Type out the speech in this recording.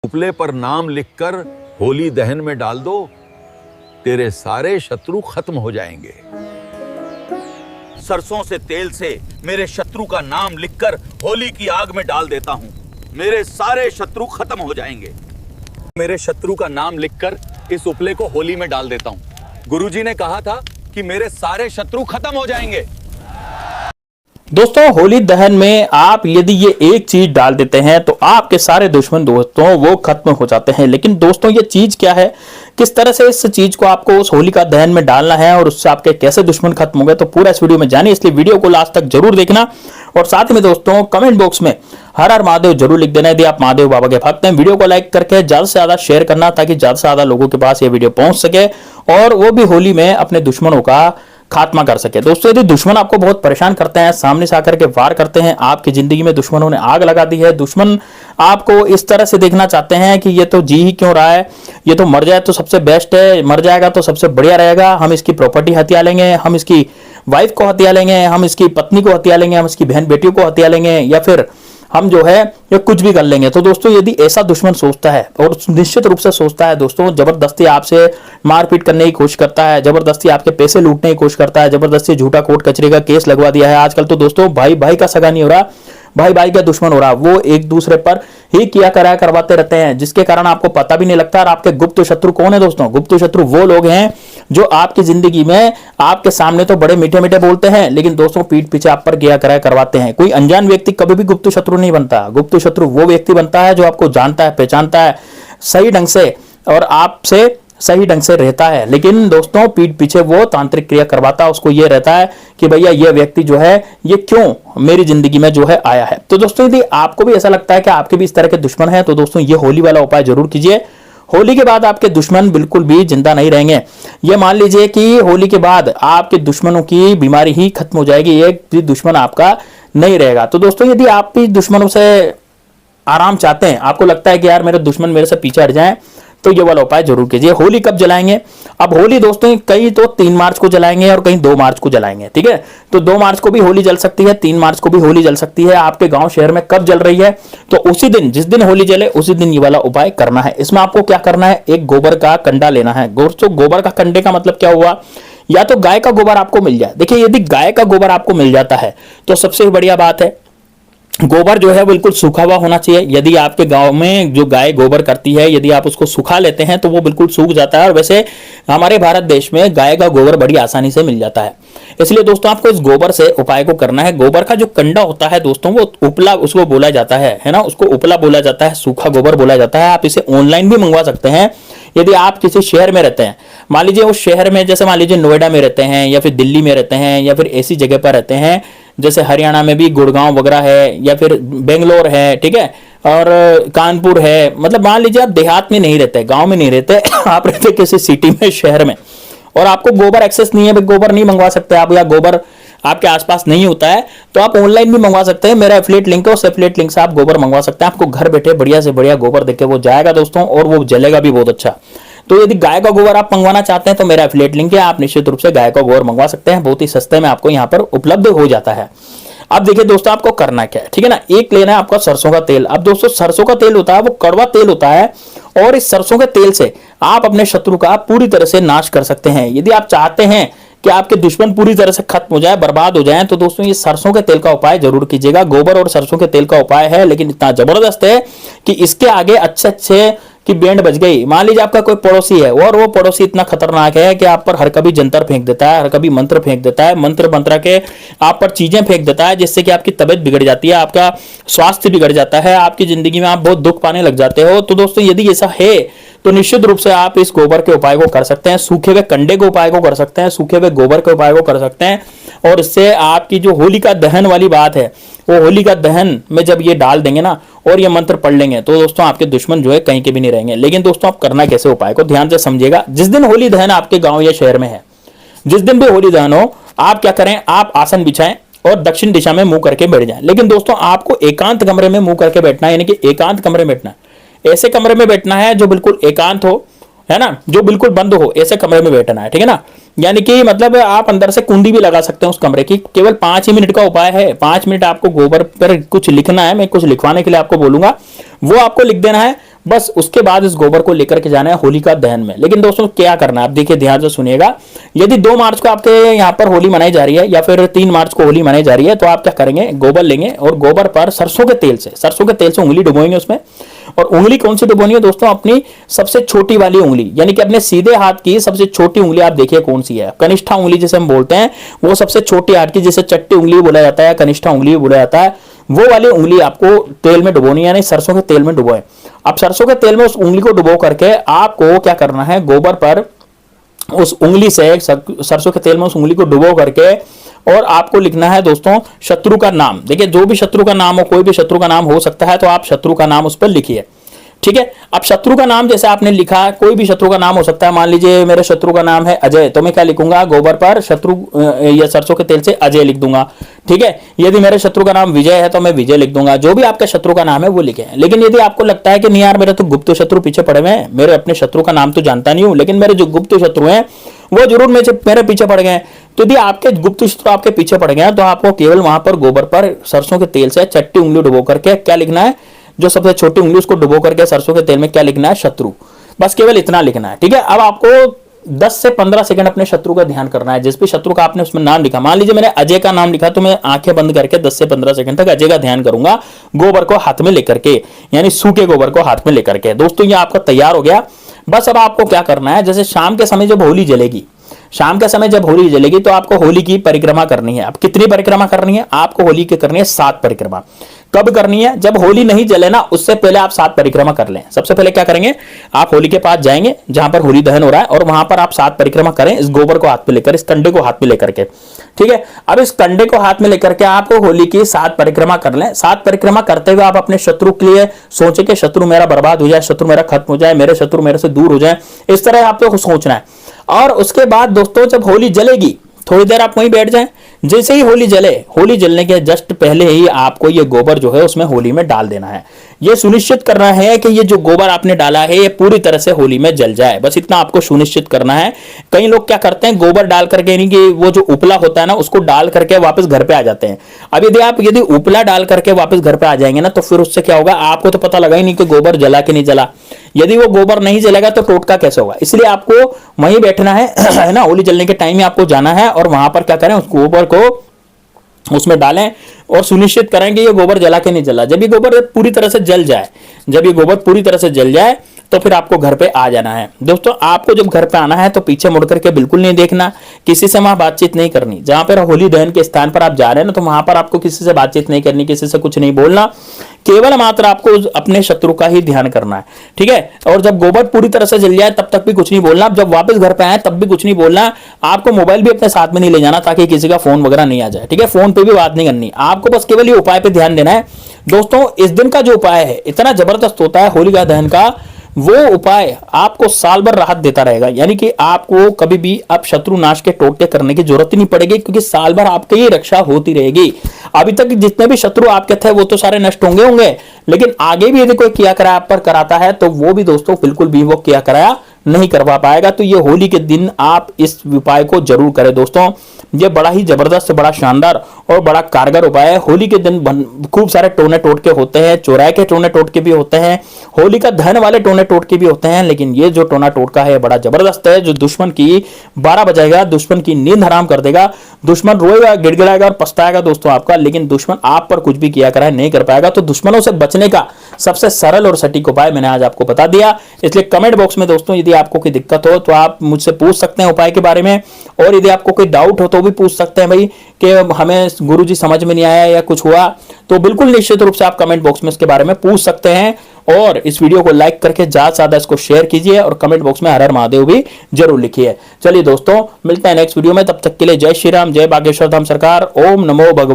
उपले पर नाम लिखकर होली दहन में डाल दो, तेरे सारे शत्रु खत्म हो जाएंगे। सरसों से तेल से मेरे शत्रु का नाम लिखकर होली की आग में डाल देता हूं, मेरे सारे शत्रु खत्म हो जाएंगे। मेरे शत्रु का नाम लिखकर इस उपले को होली में डाल देता हूं। गुरुजी ने कहा था कि मेरे सारे शत्रु खत्म हो जाएंगे। दोस्तों, होली दहन में आप यदि ये एक चीज डाल देते हैं तो आपके सारे दुश्मन दोस्तों वो खत्म हो जाते हैं। लेकिन दोस्तों, ये चीज क्या है, किस तरह से इस चीज को आपको उस होली का दहन में डालना है और उससे आपके कैसे दुश्मन खत्म हो गए, तो पूरा इस वीडियो में जानिए। इसलिए वीडियो को लास्ट तक जरूर देखना और साथ में दोस्तों कमेंट बॉक्स में हर हर महादेव जरूर लिख देना यदि आप महादेव बाबा के भक्त हैं। वीडियो को लाइक करके ज्यादा से ज्यादा शेयर करना ताकि ज्यादा से ज्यादा लोगों के पास ये वीडियो पहुंच सके और वो भी होली में अपने दुश्मनों का खात्मा कर सके। दोस्तों, यदि दुश्मन आपको बहुत परेशान करते हैं, सामने से आकर के वार करते हैं, आपकी जिंदगी में दुश्मनों ने आग लगा दी है, दुश्मन आपको इस तरह से देखना चाहते हैं कि ये तो जी ही क्यों रहा है, ये तो मर जाए तो सबसे बेस्ट है, मर जाएगा तो सबसे बढ़िया रहेगा, हम इसकी प्रॉपर्टी हथिया लेंगे, हम इसकी वाइफ को हथिया लेंगे, हम इसकी पत्नी को हथिया लेंगे, हम इसकी बहन बेटियों को हथिया लेंगे, या फिर हम जो है ये कुछ भी कर लेंगे। तो दोस्तों, यदि ऐसा दुश्मन सोचता है और निश्चित रूप से सोचता है दोस्तों, जबरदस्ती आपसे मारपीट करने की कोशिश करता है, जबरदस्ती आपके पैसे लूटने की कोशिश करता है, जबरदस्ती झूठा कोर्ट कचरे का केस लगवा दिया है। आजकल तो दोस्तों भाई भाई का सगा नहीं हो रहा, भाई भाई का दुश्मन हो रहा, वो एक दूसरे पर ही किया कराया करवाते रहते हैं, जिसके कारण आपको पता भी नहीं लगता। और आपके गुप्त शत्रु कौन है दोस्तों? गुप्त शत्रु वो लोग हैं जो आपकी जिंदगी में आपके सामने तो बड़े मीठे मीठे बोलते हैं, लेकिन दोस्तों पीठ पीछे आप पर किया कराया करवाते हैं। कोई अनजान व्यक्ति कभी भी गुप्त शत्रु नहीं बनता। गुप्त शत्रु वो व्यक्ति बनता है जो आपको जानता है, पहचानता है सही ढंग से और आपसे सही ढंग से रहता है, लेकिन दोस्तों पीठ पीछे वो तांत्रिक क्रिया करवाता है। उसको ये रहता है कि भैया ये व्यक्ति जो है ये क्यों मेरी जिंदगी में जो है आया है। तो दोस्तों, यदि आपको भी ऐसा लगता है कि आपके भी इस तरह के दुश्मन हैं तो दोस्तों ये होली वाला उपाय जरूर कीजिए। होली के बाद आपके दुश्मन बिल्कुल भी जिंदा नहीं रहेंगे। ये मान लीजिए कि होली के बाद आपके दुश्मनों की बीमारी ही खत्म हो जाएगी, एक भी दुश्मन आपका नहीं रहेगा। तो दोस्तों, यदि आप भी दुश्मनों से आराम चाहते हैं, आपको लगता है कि यार मेरे दुश्मन मेरे से पीछे हट जाएं, तो ये वाला उपाय जरूर कीजिए। होली कब जलाएंगे? अब होली दोस्तों कई तो 3 मार्च को जलाएंगे और कहीं 2 मार्च को जलाएंगे, ठीक है। तो 2 मार्च को भी होली जल सकती है, 3 मार्च को भी होली जल सकती है। आपके गांव शहर में कब जल रही है तो उसी दिन, जिस दिन होली जले उसी दिन ये वाला उपाय करना है। इसमें आपको क्या करना है, एक गोबर का कंडा लेना है। दोस्तों, गोबर का कंडे का मतलब क्या हुआ, या तो गाय का गोबर आपको मिल जाए। देखिए, यदि गाय का गोबर आपको मिल जाता है तो सबसे बढ़िया बात है। गोबर जो है बिल्कुल सूखा हुआ होना चाहिए। यदि आपके गांव में जो गाय गोबर करती है, यदि आप उसको सुखा लेते हैं तो वो बिल्कुल सूख जाता है। और वैसे हमारे भारत देश में गाय का गोबर बड़ी आसानी से मिल जाता है। इसलिए दोस्तों आपको इस गोबर से उपाय को करना है। गोबर का जो कंडा होता है दोस्तों वो उपला उसको बोला जाता है ना, उसको उपला बोला जाता है, सूखा गोबर बोला जाता है। आप इसे ऑनलाइन भी मंगवा सकते हैं। यदि आप किसी शहर में रहते हैं, मान लीजिए उस शहर में, जैसे मान लीजिए नोएडा में रहते हैं या फिर दिल्ली में रहते हैं या फिर ऐसी जगह पर रहते हैं, जैसे हरियाणा में भी गुड़गांव वगैरह है या फिर बेंगलोर है, ठीक है, और कानपुर है। मतलब मान लीजिए आप देहात में नहीं रहते, गांव में नहीं रहते, आप रहते किसी सिटी में, शहर में, और आपको गोबर एक्सेस नहीं है, गोबर नहीं मंगवा सकते आप, या गोबर आपके आसपास नहीं होता है, तो आप ऑनलाइन भी मंगवा सकते हैं। मेरा एफिलिएट लिंक है, उस एफिलिएट लिंक से आप गोबर मंगवा सकते हैं। आपको घर बैठे बढ़िया से बढ़िया गोबर देके वो जाएगा दोस्तों, और वो जलेगा भी बहुत अच्छा। तो यदि गाय का गोबर आप मंगवाना चाहते हैं तो मेरा एफिलिएट लिंक है, आप निश्चित रूप से गाय का गोबर मंगवा सकते हैं। बहुत ही सस्ते में आपको यहाँ पर उपलब्ध हो जाता है। अब देखिए दोस्तों, आपको करना क्या है, ठीक है ना। एक लेना है आपका सरसों का तेल। अब दोस्तों, सरसों का तेल होता है वो कड़वा तेल होता है, और इस सरसों के तेल से आप अपने शत्रु का पूरी तरह से नाश कर सकते हैं। यदि आप चाहते हैं कि आपके दुश्मन पूरी तरह से खत्म हो जाए, बर्बाद हो जाए, तो दोस्तों ये सरसों के तेल का उपाय जरूर कीजिएगा। गोबर और सरसों के तेल का उपाय है, लेकिन इतना जबरदस्त है कि इसके आगे अच्छे अच्छे की बैंड बज गई। मान लीजिए आपका कोई पड़ोसी है और वो पड़ोसी इतना खतरनाक है कि आप पर हर कभी जंतर फेंक देता है, हर कभी मंत्र फेंक देता है, मंत्र मंत्र के आप पर चीजें फेंक देता है, जिससे कि आपकी तबीयत बिगड़ जाती है, आपका स्वास्थ्य बिगड़ जाता है, आपकी जिंदगी में आप बहुत दुख पाने लग जाते हो। तो दोस्तों, यदि ऐसा है तो निश्चित रूप से आप इस गोबर के उपाय को कर सकते हैं, सूखे हुए कंडे के उपाय को कर सकते हैं, सूखे हुए गोबर के उपाय को कर सकते हैं। और इससे आपकी जो होलिका दहन वाली बात है, वो होलिका दहन में जब ये डाल देंगे ना और ये मंत्र पढ़ लेंगे तो दोस्तों आपके दुश्मन जो है कहीं के भी नहीं रहेंगे। लेकिन दोस्तों, आप करना कैसे, उपाय को ध्यान से समझिएगा। जिस दिन होली दहन आपके गांव या शहर में है, जिस दिन भी होली दहन हो, आप क्या करें, आप आसन बिछाएं और दक्षिण दिशा में मुंह करके बैठ जाएं। लेकिन दोस्तों, आपको एकांत कमरे में मुंह करके बैठना है, यानी कि एकांत कमरे में बैठना है। ऐसे कमरे में बैठना है जो बिल्कुल एकांत हो, है ना, जो बिल्कुल बंद हो, ऐसे कमरे में बैठना है, ठीक है ना। यानी कि मतलब आप अंदर से कुंडी भी लगा सकते हैं उस कमरे की। केवल 5 ही मिनट का उपाय है। 5 मिनट आपको गोबर पर कुछ लिखना है, मैं कुछ लिखवाने के लिए आपको बोलूंगा, वो आपको लिख देना है। बस उसके बाद इस गोबर को लेकर के जाना है होलिका दहन में। लेकिन दोस्तों क्या करना है, आप देखिए ध्यान से सुनिएगा। यदि 2 मार्च को आपके यहाँ पर होली मनाई जा रही है या फिर 3 मार्च को होली मनाई जा रही है, तो आप क्या करेंगे, गोबर लेंगे और गोबर पर सरसों के तेल से उंगली डुबोएंगे उसमें। और उंगली कौन सी डुबोनी है दोस्तों, अपनी सबसे छोटी वाली उंगली, यानी कि अपने सीधे हाथ की सबसे छोटी उंगली आप देखिए कौन सी है, कनिष्ठा उंगली जिसे हम बोलते हैं, वो सबसे छोटी हाथ की, जिसे चट्टी उंगली बोला जाता है, कनिष्ठा उंगली बोला जाता है, वो वाली उंगली आपको तेल में डुबोनी है, यानी सरसों के तेल में डुबोए। अब सरसों के तेल में उस उंगली को डुबो करके आपको क्या करना है, गोबर पर उस उंगली से, सरसों के तेल में उस उंगली को डुबो करके, और आपको लिखना है दोस्तों शत्रु का नाम। देखिए जो भी शत्रु का नाम हो, कोई भी शत्रु का नाम हो सकता है, तो आप शत्रु का नाम उस पर लिखिए। ठीक है, अब शत्रु का नाम जैसे आपने लिखा, कोई भी शत्रु का नाम हो सकता है। मान लीजिए मेरे शत्रु का नाम है अजय, तो मैं क्या लिखूंगा, गोबर पर शत्रु या सरसों के तेल से अजय लिख दूंगा। ठीक है, यदि मेरे शत्रु का नाम विजय है तो मैं विजय लिख दूंगा। जो भी आपका शत्रु का नाम है वो लिखे। लेकिन यदि आपको लगता है कि नहीं यार मेरे तो गुप्त शत्रु पीछे पड़े हुए हैं, मेरे अपने शत्रु का नाम तो जानता नहीं हूं, लेकिन मेरे जो गुप्त शत्रु हैं वो जरूर मेरे पीछे पड़ गए, तो यदि आपके गुप्त शत्रु आपके पीछे पड़ गए तो आपको केवल वहां पर गोबर पर सरसों के तेल से चट्टी उंगली डुबो करके क्या लिखना है, जो सबसे छोटी उंगली उसको डुबो करके सरसों के तेल में क्या लिखना है, शत्रु। बस केवल इतना लिखना है। ठीक है, अब आपको 10 से 15 सेकंड अपने शत्रु का ध्यान करना है। जिस भी शत्रु का आपने उसमें नाम लिखा, मान लीजिए मैंने अजय का नाम लिखा, तो मैं आंखें बंद करके 10 से 15 सेकंड तक अजय का ध्यान करूंगा, गोबर को हाथ में लेकर के, यानी सूखे गोबर को हाथ में लेकर के। दोस्तों ये आपका तैयार हो गया। बस अब आपको क्या करना है, जैसे शाम के समय जब होली जलेगी, तो आपको होली की परिक्रमा करनी है। अब कितनी परिक्रमा करनी है, आपको होली की करनी है 7 परिक्रमा। कब करनी है, जब होली नहीं जले ना उससे पहले आप 7 परिक्रमा कर लें। सबसे पहले क्या करेंगे, आप होली के पास जाएंगे जहां पर होली दहन हो रहा है, और वहां पर आप 7 परिक्रमा करें, इस गोबर को हाथ में लेकर, इस कंडे को हाथ में लेकर के। ठीक है, अब इस कंडे को हाथ में लेकर के आपको होली की 7 परिक्रमा कर लें। 7 परिक्रमा करते हुए आप अपने शत्रु के लिए सोचे कि शत्रु मेरा बर्बाद हो जाए, शत्रु मेरा खत्म हो जाए, मेरे शत्रु मेरे से दूर हो जाए, इस तरह आपको सोचना है। और उसके बाद दोस्तों जब होली जलेगी, थोड़ी देर आप वहीं बैठ जाएं। जैसे ही होली जले, होली जलने के जस्ट पहले ही आपको ये गोबर जो है उसमें होली में डाल देना है। ये सुनिश्चित करना है कि ये जो गोबर आपने डाला है ये पूरी तरह से होली में जल जाए, बस इतना आपको सुनिश्चित करना है। कई लोग क्या करते हैं, गोबर डाल करके, यानी कि वो जो उपला होता है ना उसको डाल करके वापस घर पे आ जाते हैं। अब यदि उपला डाल करके वापस घर पे आ जाएंगे ना, तो फिर उससे क्या होगा, आपको तो पता लगा ही नहीं कि गोबर जला कि नहीं जला। यदि वो गोबर नहीं जलेगा तो टोटका कैसे होगा, इसलिए आपको वहीं बैठना है ना, होली जलने के टाइम में आपको जाना है और वहां पर क्या करें, उस गोबर को उसमें डालें और सुनिश्चित करें कि ये गोबर जला के नहीं जला। जब ये गोबर पूरी तरह से जल जाए, तो फिर आपको घर पे आ जाना है। दोस्तों आपको जब घर पे आना है तो पीछे मुड़ करके बिल्कुल नहीं देखना, किसी से वहां बातचीत नहीं करनी। जहां पर होली दहन के स्थान पर आप जा रहे हैं ना, तो वहां पर आपको किसी से बातचीत नहीं करनी, किसी से कुछ नहीं बोलना, केवल मात्र आपको अपने शत्रु का ही ध्यान करना है। ठीक है, और जब गोबर पूरी तरह से जल जाए तब तक भी कुछ नहीं बोलना। जब वापस घर पे आए तब भी कुछ नहीं बोलना। आपको मोबाइल भी अपने साथ में नहीं ले जाना ताकि किसी का फोन वगैरह नहीं आ जाए। ठीक है, फोन पे भी बात नहीं करनी, आपको बस केवल ये उपाय पे ध्यान देना है। दोस्तों इस दिन का जो उपाय है इतना जबरदस्त होता है होलिका दहन का, वो उपाय आपको साल भर राहत देता रहेगा। यानी कि आपको कभी भी अब शत्रु नाश के टोटके करने की जरूरत ही नहीं पड़ेगी, क्योंकि साल भर आपकी ही रक्षा होती रहेगी। अभी तक जितने भी शत्रु आपके थे वो तो सारे नष्ट होंगे, लेकिन आगे भी यदि कोई किया कराया आप पर कराता है तो वो भी दोस्तों बिल्कुल भी वो किया कराया नहीं करवा पाएगा। तो ये होली के दिन आप इस उपाय को जरूर करें दोस्तों। ये बड़ा ही जबरदस्त, बड़ा शानदार और बड़ा कारगर उपाय है। होली के दिन खूब सारे टोने टोटके होते हैं, चौराहे के टोने टोटके भी होते हैं, होली का दहन वाले टोने टोटके भी होते हैं, लेकिन ये जो टोना टोटका है बड़ा जबरदस्त है, जो दुश्मन की 12 बजाएगा, दुश्मन की नींद हराम कर देगा। दुश्मन रोएगा, गिड़गिड़ाएगा और पछताएगा दोस्तों आपका, लेकिन दुश्मन आप पर कुछ भी किया कराए नहीं कर पाएगा। तो दुश्मनों से बचने का सबसे सरल और सटीक उपाय मैंने आज आपको बता दिया। इसलिए कमेंट बॉक्स में दोस्तों यदि आपको कोई दिक्कत हो तो आप मुझसे पूछ सकते हैं उपाय के बारे में, और यदि आपको कोई डाउट हो तो भी पूछ सकते हैं भाई कि हमें गुरुजी समझ में नहीं आया या कुछ हुआ, तो बिल्कुल निश्चित रूप से आप कमेंट बॉक्स में इसके बारे में पूछ सकते हैं। और इस वीडियो को लाइक करके ज्यादा से ज्यादा इसको शेयर कीजिए और कमेंट बॉक्स में हर हर महादेव भी जरूर लिखिए। चलिए दोस्तों मिलते हैं नेक्स्ट वीडियो में, तब तक के लिए जय श्री राम, जय बागेश्वर धाम सरकार, ओम नमो भगवान।